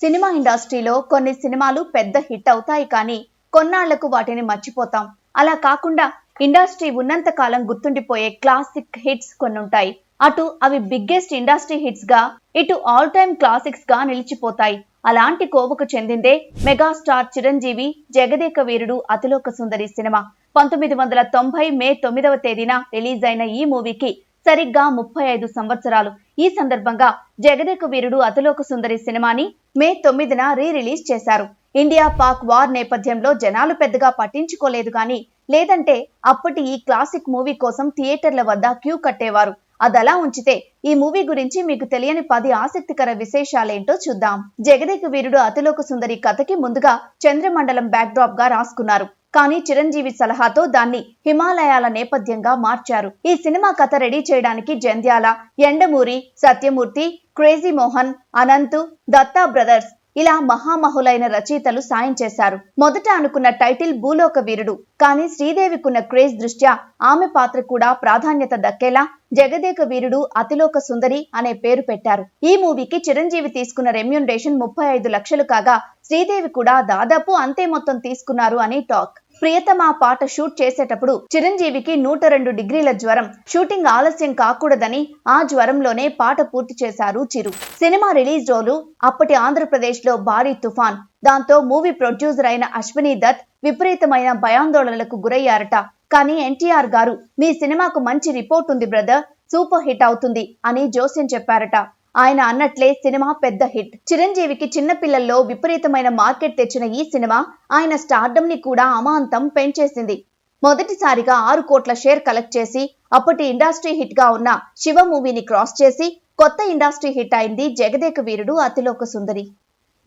Cinema ఇండస్ట్రీలో కొన్ని సినిమాలు పెద్ద హిట్ అవుతాయి కానీ కొన్నాళ్లకు వాటిని మర్చిపోతాం. అలా కాకుండా ఇండస్ట్రీ ఉన్నంత కాలం గుర్తుండిపోయే క్లాసిక్ హిట్స్ కొన్ని ఉంటాయి. అటు అవి బిగ్గెస్ట్ ఇండస్ట్రీ హిట్స్ గా, ఇటు ఆల్ టైమ్ క్లాసిక్స్ గా నిలిచిపోతాయి. అలాంటి కోవకు చెందిందే మెగాస్టార్ చిరంజీవి జగదేక వీరుడు అతిలోక సుందరి సినిమా. 1990 మే 9వ తేదీన రిలీజ్ అయిన ఈ మూవీకి సరిగ్గా 35 సంవత్సరాలు. ఈ సందర్భంగా జగదేక వీరుడు అతిలోక సుందరి సినిమాని మే 9న రిలీజ్ చేశారు. ఇండియా పాక్ వార్ నేపథ్యంలో జనాలు పెద్దగా పట్టించుకోలేదు కానీ, లేదంటే అప్పటి ఈ క్లాసిక్ మూవీ కోసం థియేటర్ల వద్ద క్యూ కట్టేవారు. అదలా ఉంచితే ఈ మూవీ గురించి మీకు తెలియని 10 ఆసక్తికర విశేషాలేంటో చూద్దాం. జగదేక వీరుడు అతిలోక సుందరి కథకి ముందుగా చంద్రమండలం బ్యాక్ డ్రాప్ గా రాసుకున్నారు. కానీ చిరంజీవి సలహాతో దాన్ని హిమాలయాల నేపథ్యంగా మార్చారు. ఈ సినిమా కథ రెడీ చేయడానికి జంధ్యాల, ఎండమూరి, సత్యమూర్తి, క్రేజీ మోహన్, అనంత్, దత్తా బ్రదర్స్ ఇలా మహామహులైన రచయితలు సాయం చేశారు. మొదట అనుకున్న టైటిల్ భూలోక వీరుడు, కానీ శ్రీదేవికున్న క్రేజ్ దృష్ట్యా ఆమె పాత్ర కూడా ప్రాధాన్యత దక్కేలా జగదేక వీరుడు అతిలోక సుందరి అనే పేరు పెట్టారు. ఈ మూవీకి చిరంజీవి తీసుకున్న రెమ్యూనరేషన్ 35 లక్షలు కాగా, శ్రీదేవి కూడా దాదాపు అంతే మొత్తం తీసుకున్నారు అని టాక్. ప్రియతమా పాట షూట్ చేసేటప్పుడు చిరంజీవికి 102 డిగ్రీల జ్వరం. షూటింగ్ ఆలస్యం కాకూడదని ఆ జ్వరంలోనే పాట పూర్తి చేశారు చిరు. సినిమా రిలీజ్ రోజు అప్పటి ఆంధ్రప్రదేశ్ లో భారీ తుఫాన్. దాంతో మూవీ ప్రొడ్యూసర్ అయిన అశ్విని దత్ విపరీతమైన భయాందోళనలకు గురయ్యారట. కానీ ఎన్టీఆర్ గారు, మీ సినిమాకు మంచి రిపోర్ట్ ఉంది బ్రదర్, సూపర్ హిట్ అవుతుంది అని జోస్యం చెప్పారట. ఆయన అన్నట్లే సినిమా పెద్ద హిట్. చిరంజీవికి చిన్నపిల్లల్లో విపరీతమైన మార్కెట్ తెచ్చిన ఈ సినిమా ఆయన స్టార్డమ్ ని కూడా అమాంతం పెంచేసింది. మొదటిసారిగా 6 కోట్ల షేర్ కలెక్ట్ చేసి అప్పటి ఇండస్ట్రీ హిట్ గా ఉన్న శివ మూవీని క్రాస్ చేసి కొత్త ఇండస్ట్రీ హిట్ అయింది జగదేక వీరుడు అతిలోక సుందరి.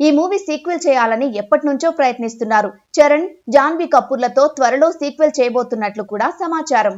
ఈ మూవీ సీక్వెల్ చేయాలని ఎప్పటి నుంచో ప్రయత్నిస్తున్నారు. చరణ్, జాన్వీ కపూర్లతో త్వరలో సీక్వెల్ చేయబోతున్నట్లు కూడా సమాచారం.